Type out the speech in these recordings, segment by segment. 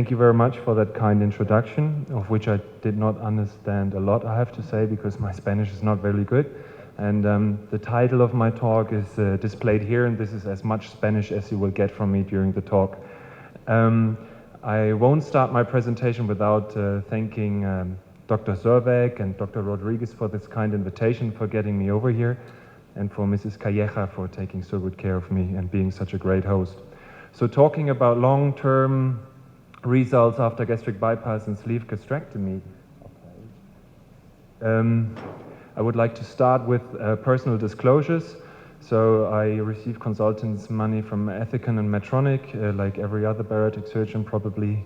Thank you very much for that kind introduction, of which I did not understand a lot, I have to say, because my Spanish is not very good. And the title of my talk is displayed here, and this is as much Spanish as you will get from me during the talk. I won't start my presentation without thanking Dr. Zerweg and Dr. Rodriguez for this kind invitation, for getting me over here, and for Mrs. Calleja for taking so good care of me and being such a great host. So talking about long-term results after gastric bypass and sleeve gastrectomy, I would like to start with personal disclosures. So I receive consultants' money from Ethicon and Medtronic, like every other bariatric surgeon probably,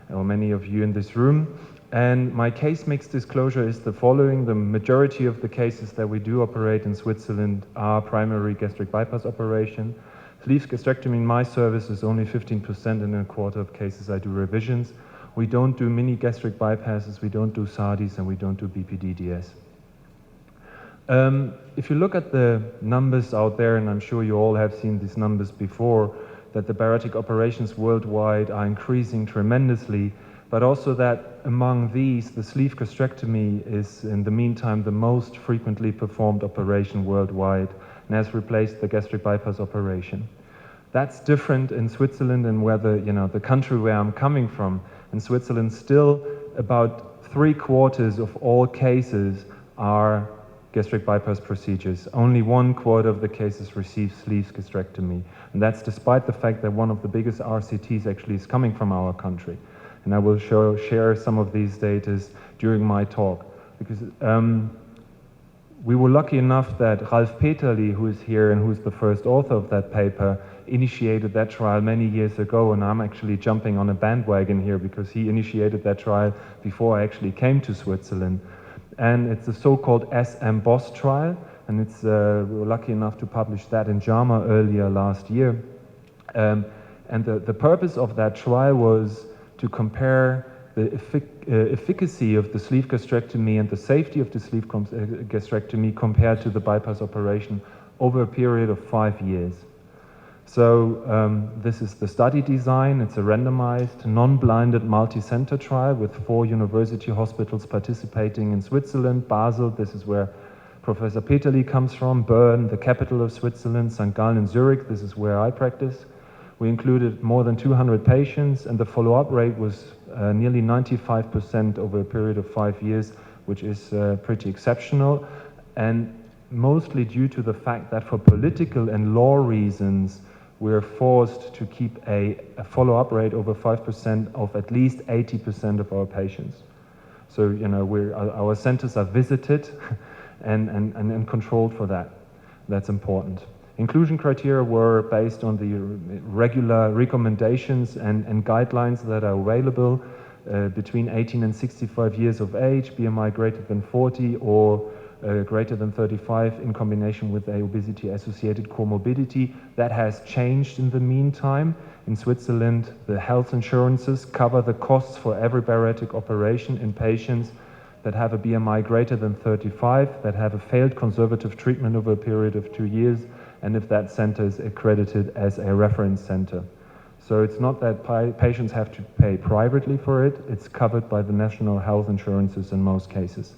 or many of you in this room. And my case mix disclosure is the following. The majority of the cases that we do operate in Switzerland are primary gastric bypass operation. Sleeve gastrectomy in my service is only 15%, and in a quarter of cases I do revisions. We don't do mini gastric bypasses, we don't do SADIs, and we don't do BPDDS. If you look at the numbers out there, and I'm sure you all have seen these numbers before, that the bariatric operations worldwide are increasing tremendously, but also that among these, the sleeve gastrectomy is in the meantime the most frequently performed operation worldwide, and has replaced the gastric bypass operation. That's different in Switzerland, and the country where I'm coming from. In Switzerland, still about 3/4 of all cases are gastric bypass procedures. Only 1/4 of the cases receive sleeve gastrectomy. And that's despite the fact that one of the biggest RCTs actually is coming from our country. And I will share some of these data during my talk. Because we were lucky enough that Ralf Peterli, who is here and who's the first author of that paper, initiated that trial many years ago, and I'm actually jumping on a bandwagon here because he initiated that trial before I actually came to Switzerland. And it's the so-called SMBOSS trial, and we were lucky enough to publish that in JAMA earlier last year. And the purpose of that trial was to compare the efficacy of the sleeve gastrectomy and the safety of the sleeve gastrectomy compared to the bypass operation over a period of 5 years. So this is the study design. It's a randomized, non-blinded, multi-center trial with 4 university hospitals participating in Switzerland. Basel, this is where Professor Peterli comes from. Bern, the capital of Switzerland. St. Gallen and Zurich, this is where I practice. We included more than 200 patients, and the follow-up rate was nearly 95% over a period of 5 years, which is pretty exceptional. And mostly due to the fact that for political and law reasons, we're forced to keep a follow-up rate over 5% of at least 80% of our patients. So, our centers are visited and controlled for that. That's important. Inclusion criteria were based on the regular recommendations and guidelines that are available between 18 and 65 years of age, BMI greater than 40 or greater than 35 in combination with a obesity-associated comorbidity. That has changed in the meantime. In Switzerland, the health insurances cover the costs for every bariatric operation in patients that have a BMI greater than 35, that have a failed conservative treatment over a period of 2 years, and if that center is accredited as a reference center. So it's not that patients have to pay privately for it, it's covered by the national health insurances in most cases.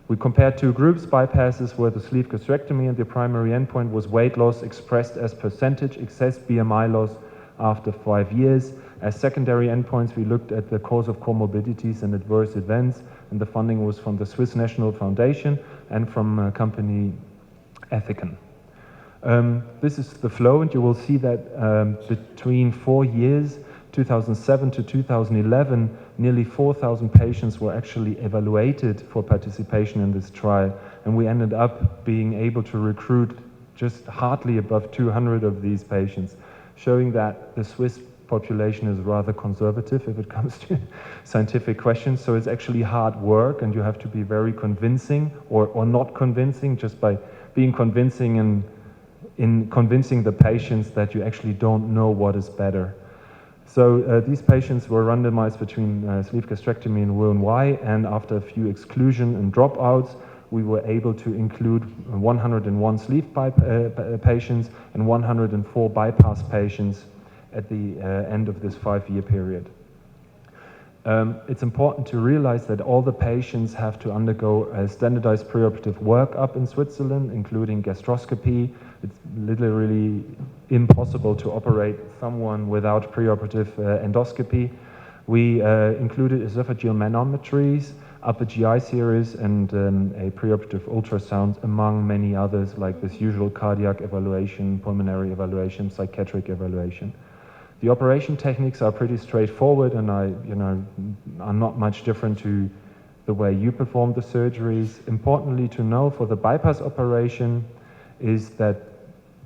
We compared 2 groups, bypasses where the sleeve gastrectomy and the primary endpoint was weight loss expressed as percentage excess BMI loss after 5 years. As secondary endpoints, we looked at the cause of comorbidities and adverse events, and the funding was from the Swiss National Foundation and from company Ethicon. This is the flow, and you will see that between 4 years, 2007 to 2011, nearly 4,000 patients were actually evaluated for participation in this trial, and we ended up being able to recruit just hardly above 200 of these patients, showing that the Swiss population is rather conservative if it comes to scientific questions. So it's actually hard work, and you have to be very convincing or not convincing, just by being convincing and in convincing the patients that you actually don't know what is better. So these patients were randomized between sleeve gastrectomy and Roux-en-Y, and after a few exclusion and dropouts, we were able to include 101 sleeve patients and 104 bypass patients at the end of this 5-year period. It's important to realize that all the patients have to undergo a standardized preoperative workup in Switzerland, including gastroscopy. It's literally impossible to operate someone without preoperative endoscopy. We included esophageal manometries, upper GI series, and a preoperative ultrasound, among many others, like this usual cardiac evaluation, pulmonary evaluation, psychiatric evaluation. The operation techniques are pretty straightforward and are not much different to the way you perform the surgeries. Importantly to know for the bypass operation is that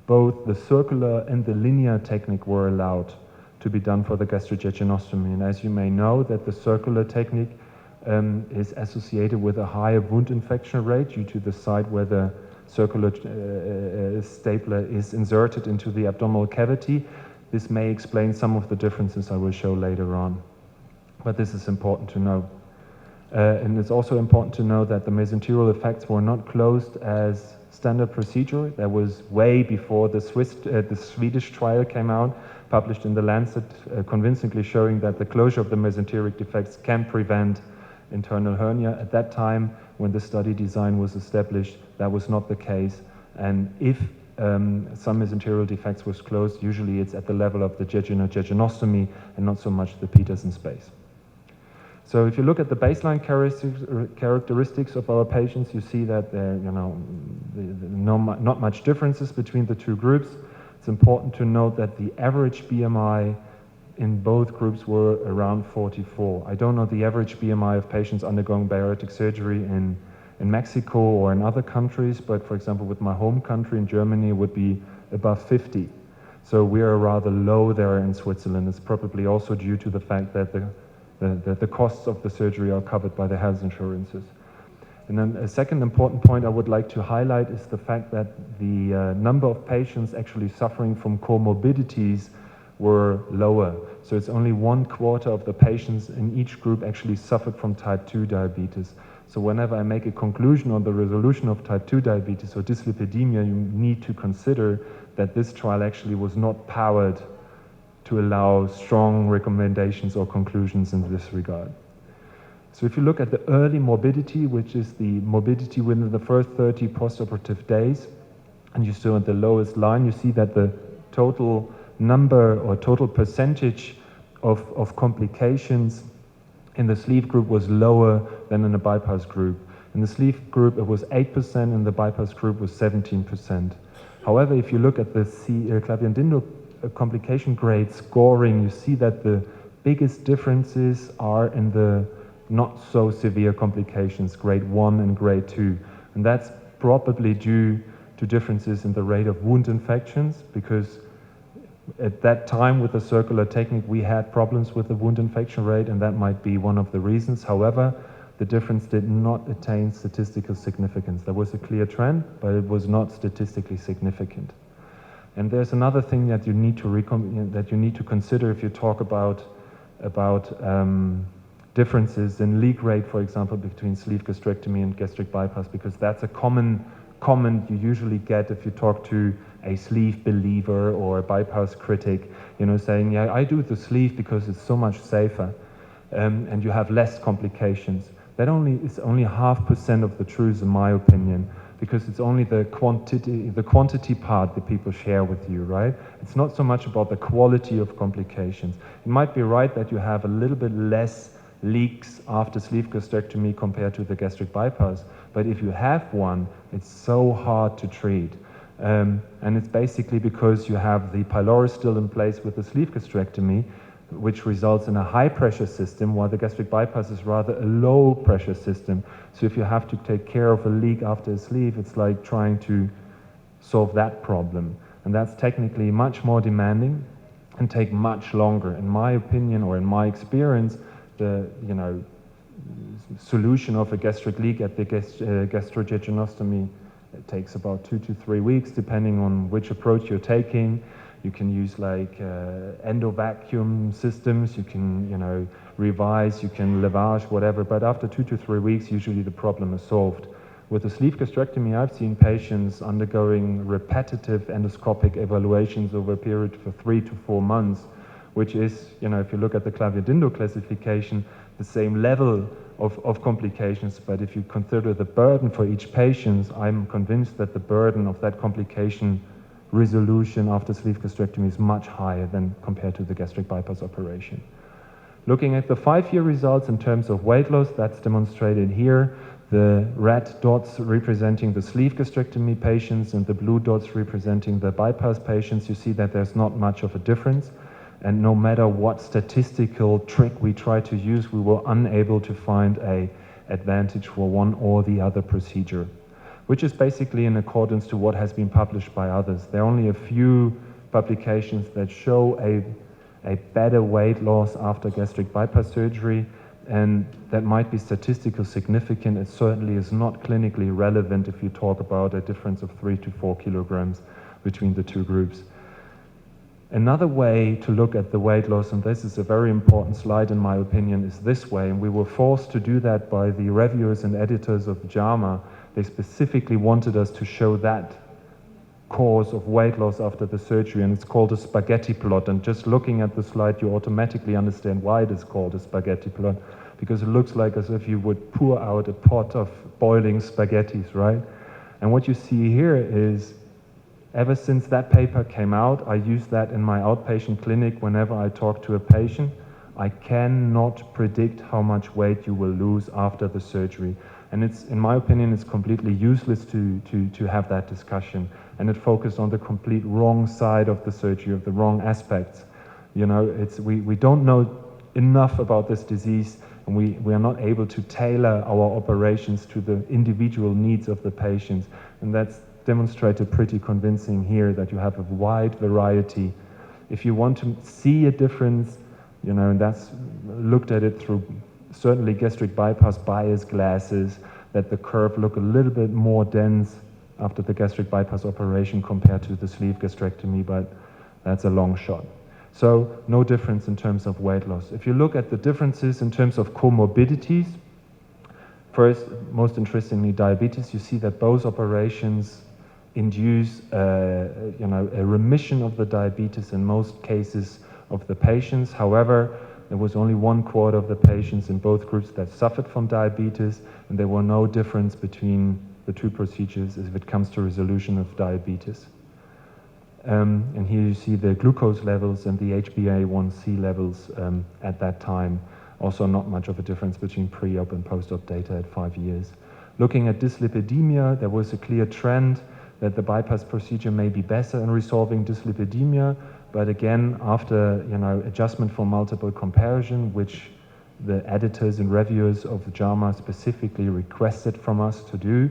both the circular and the linear technique were allowed to be done for the gastrojejunectomy. And as you may know, that the circular technique is associated with a higher wound infection rate due to the site where the circular stapler is inserted into the abdominal cavity. This may explain some of the differences I will show later on, but this is important to know. And it's also important to know that the mesenterial effects were not closed as standard procedure. That was way before the Swedish trial came out, published in The Lancet, convincingly showing that the closure of the mesenteric defects can prevent internal hernia. At that time, when the study design was established, that was not the case. And if some mesenterial defects was closed, usually it's at the level of the jejunectomy and not so much the Peterson space. So if you look at the baseline characteristics of our patients, you see that there not much differences between the two groups. It's important to note that the average BMI in both groups were around 44. I don't know the average BMI of patients undergoing bariatric surgery in Mexico or in other countries, but for example, with my home country in Germany, it would be above 50. So we are rather low there in Switzerland. It's probably also due to the fact that the costs of the surgery are covered by the health insurances. And then a second important point I would like to highlight is the fact that the number of patients actually suffering from comorbidities were lower. So it's only 1/4 of the patients in each group actually suffered from type 2 diabetes. So whenever I make a conclusion on the resolution of type 2 diabetes or dyslipidemia, you need to consider that this trial actually was not powered to allow strong recommendations or conclusions in this regard. So if you look at the early morbidity, which is the morbidity within the first 30 postoperative days, and you saw at the lowest line, you see that the total number or total percentage of complications in the sleeve group was lower than in the bypass group. In the sleeve group, it was 8%, in the bypass group was 17%. However, if you look at the Clavien-Dindo complication grade scoring, you see that the biggest differences are in the not so severe complications, grade 1 and grade 2. And that's probably due to differences in the rate of wound infections, because at that time with the circular technique we had problems with the wound infection rate, and that might be one of the reasons. However, the difference did not attain statistical significance. There was a clear trend, but it was not statistically significant. And there's another thing that you need to consider if you talk about differences in leak rate, for example, between sleeve gastrectomy and gastric bypass, because that's a common comment you usually get if you talk to a sleeve believer or a bypass critic, saying, yeah, I do the sleeve because it's so much safer, and you have less complications. That is only 0.5% of the truth, in my opinion, because it's only the quantity part that people share with you, right? It's not so much about the quality of complications. You might be right that you have a little bit less leaks after sleeve gastrectomy compared to the gastric bypass, but if you have one, it's so hard to treat. And it's basically because you have the pylorus still in place with the sleeve gastrectomy, which results in a high pressure system, while the gastric bypass is rather a low pressure system. So if you have to take care of a leak after a sleeve, it's like trying to solve that problem. And that's technically much more demanding and take much longer. In my opinion, or in my experience, the solution of a gastric leak at the gastrojejunectomy, it takes about 2 to 3 weeks, depending on which approach you're taking. You can use like endo-vacuum systems, you can revise, you can lavage, whatever, but after 2 to 3 weeks, usually the problem is solved. With the sleeve gastrectomy, I've seen patients undergoing repetitive endoscopic evaluations over a period of 3 to 4 months, which is, if you look at the Clavio-Dindo classification, the same level of complications. But if you consider the burden for each patient, I'm convinced that the burden of that complication resolution after sleeve gastrectomy is much higher than compared to the gastric bypass operation. Looking at the 5-year results in terms of weight loss, that's demonstrated here. The red dots representing the sleeve gastrectomy patients and the blue dots representing the bypass patients. You see that there's not much of a difference. And no matter what statistical trick we try to use, we were unable to find an advantage for one or the other procedure, which is basically in accordance to what has been published by others. There are only a few publications that show a better weight loss after gastric bypass surgery, and that might be statistically significant. It certainly is not clinically relevant if you talk about a difference of 3 to 4 kilograms between the two groups. Another way to look at the weight loss, and this is a very important slide in my opinion, is this way, and we were forced to do that by the reviewers and editors of JAMA. They specifically wanted us to show that cause of weight loss after the surgery, and it's called a spaghetti plot. And just looking at the slide, you automatically understand why it is called a spaghetti plot, because it looks like as if you would pour out a pot of boiling spaghettis, right? And what you see here is, ever since that paper came out, I use that in my outpatient clinic whenever I talk to a patient. I cannot predict how much weight you will lose after the surgery. And it's, in my opinion, it's completely useless to have that discussion. And it focused on the complete wrong side of the surgery, of the wrong aspects. We don't know enough about this disease, and we are not able to tailor our operations to the individual needs of the patients. And that's demonstrated pretty convincing here, that you have a wide variety. If you want to see a difference, and that's looked at it through certainly gastric bypass bias glasses, that the curve look a little bit more dense after the gastric bypass operation compared to the sleeve gastrectomy, but that's a long shot. So no difference in terms of weight loss. If you look at the differences in terms of comorbidities, first, most interestingly, diabetes, you see that both operations induce a remission of the diabetes in most cases of the patients. However, there was only 1/4 of the patients in both groups that suffered from diabetes, and there were no difference between the two procedures if it comes to resolution of diabetes. And here you see the glucose levels and the HbA1c levels at that time. Also not much of a difference between pre-op and post-op data at 5 years. Looking at dyslipidemia, there was a clear trend that the bypass procedure may be better in resolving dyslipidemia, but again, after adjustment for multiple comparison, which the editors and reviewers of JAMA specifically requested from us to do,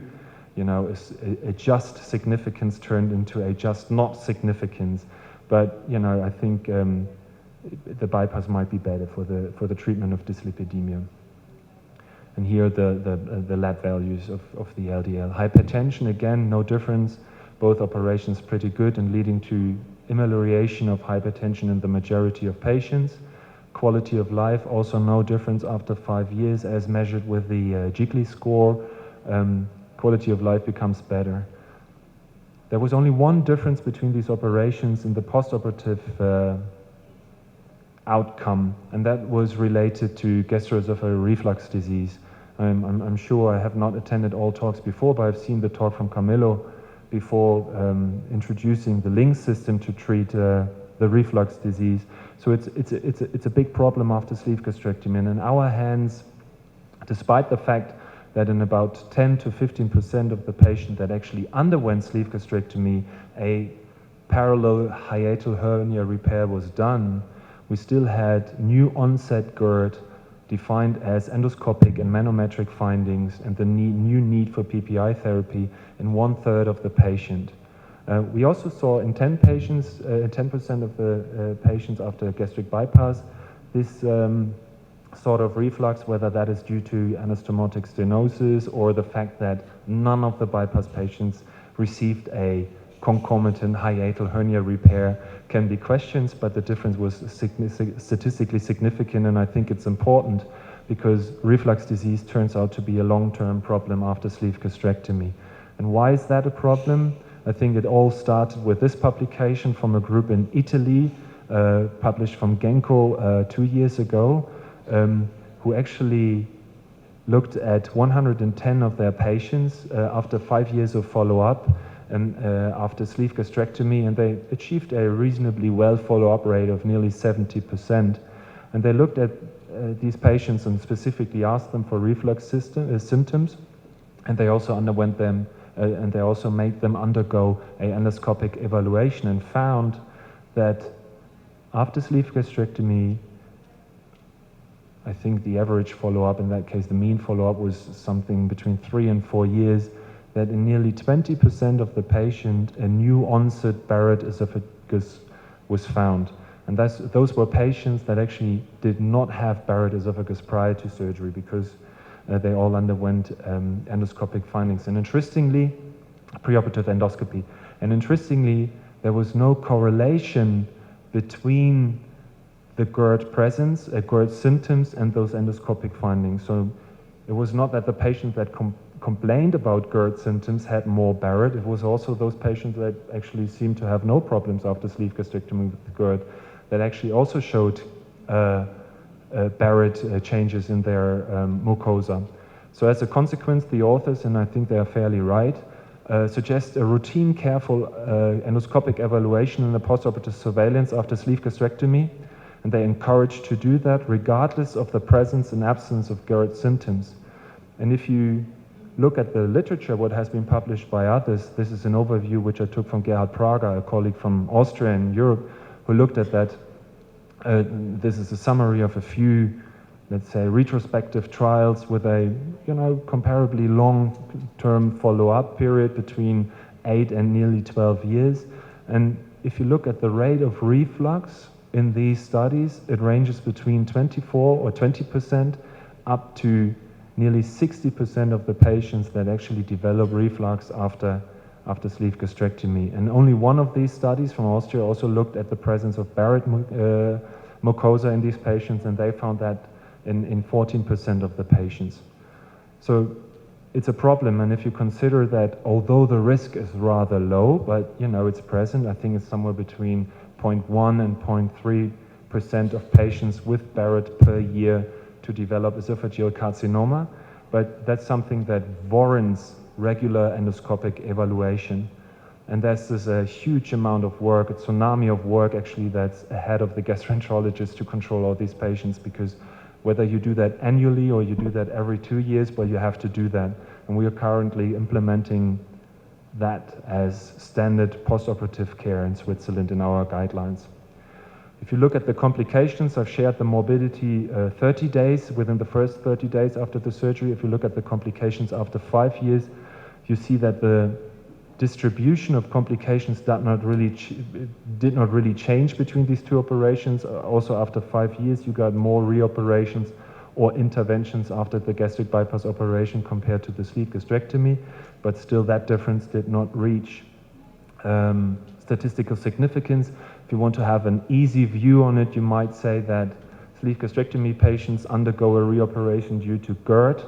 a just significance turned into a just not significance. But I think the bypass might be better for the treatment of dyslipidemia. And here the lab values of the LDL. Hypertension, again, no difference. Both operations pretty good and leading to amelioration of hypertension in the majority of patients. Quality of life, also no difference after 5 years as measured with the Jiggly score. Quality of life becomes better. There was only one difference between these operations in the postoperative outcome, and that was related to gastroesophageal reflux disease. I'm sure I have not attended all talks before, but I've seen the talk from Camillo before introducing the link system to treat the reflux disease. So it's a big problem after sleeve gastrectomy. And in our hands, despite the fact that in about 10 to 15% of the patients that actually underwent sleeve gastrectomy, a parallel hiatal hernia repair was done, we still had new onset GERD defined as endoscopic and manometric findings, and the new need for PPI therapy in 1/3 of the patient. We also saw in 10 patients, 10% of the patients after gastric bypass, this sort of reflux, whether that is due to anastomotic stenosis or the fact that none of the bypass patients received a concomitant hiatal hernia repair, can be questions, but the difference was statistically significant, and I think it's important because reflux disease turns out to be a long-term problem after sleeve gastrectomy. And why is that a problem? I think it all started with this publication from a group in Italy published from Genko 2 years ago, who actually looked at 110 of their patients after 5 years of follow-up and after sleeve gastrectomy, and they achieved a reasonably well follow-up rate of nearly 70%. And they looked at these patients and specifically asked them for reflux symptoms, and they also underwent them, and they also made them undergo an endoscopic evaluation, and found that after sleeve gastrectomy, I think the average follow-up, in that case the mean follow-up, was something between 3 and 4 years, that in nearly 20% of the patient a new onset Barrett esophagus was found. And those were patients that actually did not have Barrett esophagus prior to surgery, because they all underwent endoscopic findings. And interestingly, preoperative endoscopy. And interestingly, there was no correlation between the GERD presence, GERD symptoms, and those endoscopic findings. So it was not that the patient that complained about GERD symptoms had more Barrett. It was also those patients that actually seemed to have no problems after sleeve gastrectomy with GERD that actually also showed Barrett changes in their mucosa. So as a consequence, the authors, and I think they are fairly right, suggest a routine, careful endoscopic evaluation and a postoperative surveillance after sleeve gastrectomy, and they encourage to do that regardless of the presence and absence of GERD symptoms. And if you look at the literature, what has been published by others, this is an overview which I took from Gerhard Prager, a colleague from Austria and Europe, who looked at that. This is a summary of a few, let's say, retrospective trials with a, comparably long-term follow-up period between 8 and nearly 12 years. And if you look at the rate of reflux in these studies, it ranges between 24 or 20% up to nearly 60% of the patients that actually develop reflux after sleeve gastrectomy. And only one of these studies from Austria also looked at the presence of Barrett mucosa in these patients, and they found that in 14% of the patients. So it's a problem, and if you consider that although the risk is rather low, but it's present, I think it's somewhere between 0.1 and 0.3% of patients with Barrett per year to develop esophageal carcinoma, but that's something that warrants regular endoscopic evaluation. And there's this a huge amount of work, a tsunami of work actually, that's ahead of the gastroenterologists to control all these patients, because whether you do that annually or you do that every 2 years, well, you have to do that. And we are currently implementing that as standard postoperative care in Switzerland in our guidelines. If you look at the complications, I've shared the morbidity 30 days, within the first 30 days after the surgery. If you look at the complications after 5 years, you see that the distribution of complications did not really change between these two operations. Also after 5 years, you got more reoperations or interventions after the gastric bypass operation compared to the sleeve gastrectomy, but still that difference did not reach statistical significance. If you want to have an easy view on it, you might say that sleeve gastrectomy patients undergo a reoperation due to GERD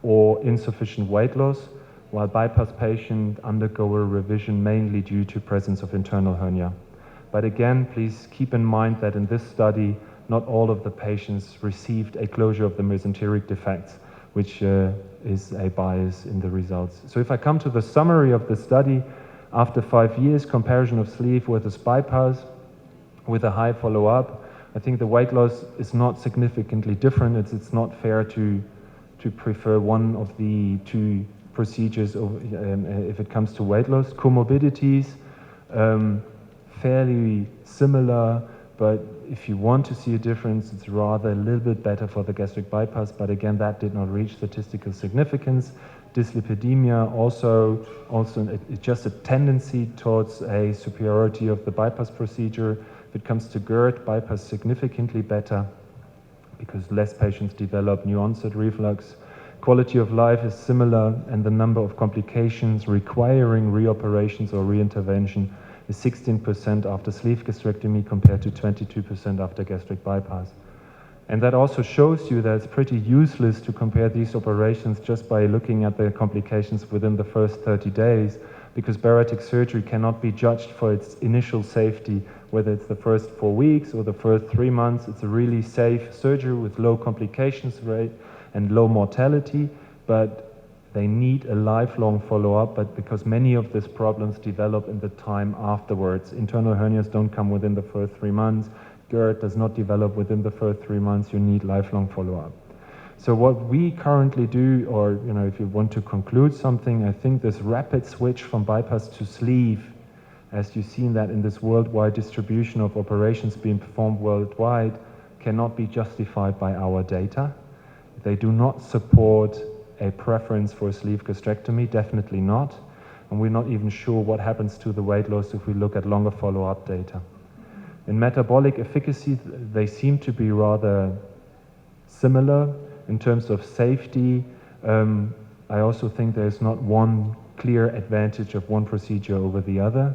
or insufficient weight loss, while bypass patients undergo a revision mainly due to presence of internal hernia. But again, please keep in mind that in this study, not all of the patients received a closure of the mesenteric defects, which is a bias in the results. So if I come to the summary of the study, after 5 years, comparison of sleeve versus bypass with a high follow-up, I think the weight loss is not significantly different. It's not fair to prefer one of the two procedures if it comes to weight loss. Comorbidities, fairly similar, but if you want to see a difference, it's rather a little bit better for the gastric bypass, but again, that did not reach statistical significance. Dyslipidemia, also just a tendency towards a superiority of the bypass procedure. If it comes to GERD, bypass significantly better because less patients develop new onset reflux. Quality of life is similar, and the number of complications requiring reoperations or reintervention is 16% after sleeve gastrectomy compared to 22% after gastric bypass. And that also shows you that it's pretty useless to compare these operations just by looking at the complications within the first 30 days, because bariatric surgery cannot be judged for its initial safety, whether it's the first 4 weeks or the first 3 months. It's a really safe surgery with low complications rate and low mortality, but they need a lifelong follow-up, but because many of these problems develop in the time afterwards. Internal hernias don't come within the first 3 months. GERD does not develop within the first 3 months. You need lifelong follow-up. So what we currently do, or if you want to conclude something, I think this rapid switch from bypass to sleeve, as you've seen that in this worldwide distribution of operations being performed worldwide, cannot be justified by our data. They do not support a preference for sleeve gastrectomy, definitely not. And we're not even sure what happens to the weight loss if we look at longer follow-up data. In metabolic efficacy, they seem to be rather similar in terms of safety. I also think there's not one clear advantage of one procedure over the other.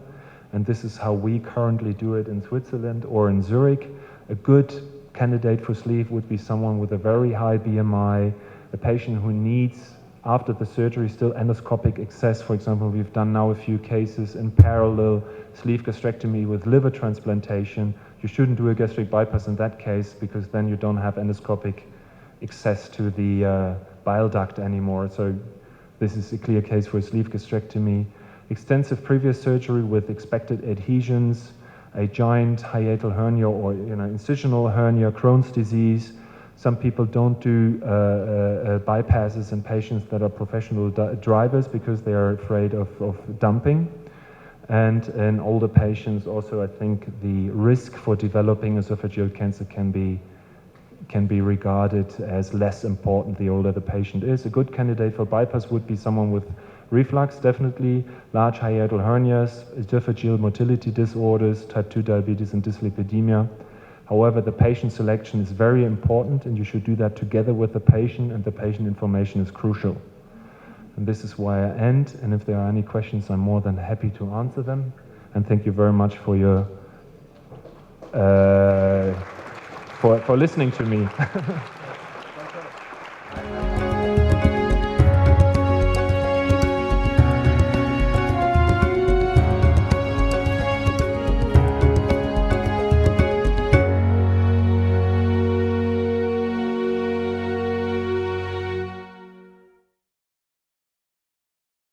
And this is how we currently do it in Switzerland or in Zurich. A good candidate for sleeve would be someone with a very high BMI, a patient who needs, after the surgery, still endoscopic access. For example, we've done now a few cases in parallel, sleeve gastrectomy with liver transplantation. You shouldn't do a gastric bypass in that case, because then you don't have endoscopic access to the bile duct anymore. So this is a clear case for a sleeve gastrectomy. Extensive previous surgery with expected adhesions, a giant hiatal hernia or incisional hernia, Crohn's disease. Some people don't do bypasses in patients that are professional drivers because they are afraid of dumping. And in older patients also, I think the risk for developing esophageal cancer can be regarded as less important the older the patient is. A good candidate for bypass would be someone with reflux, definitely, large hiatal hernias, esophageal motility disorders, type 2 diabetes and dyslipidemia. However, the patient selection is very important, and you should do that together with the patient, and the patient information is crucial. And this is why I end, and if there are any questions, I'm more than happy to answer them. And thank you very much for your for listening to me.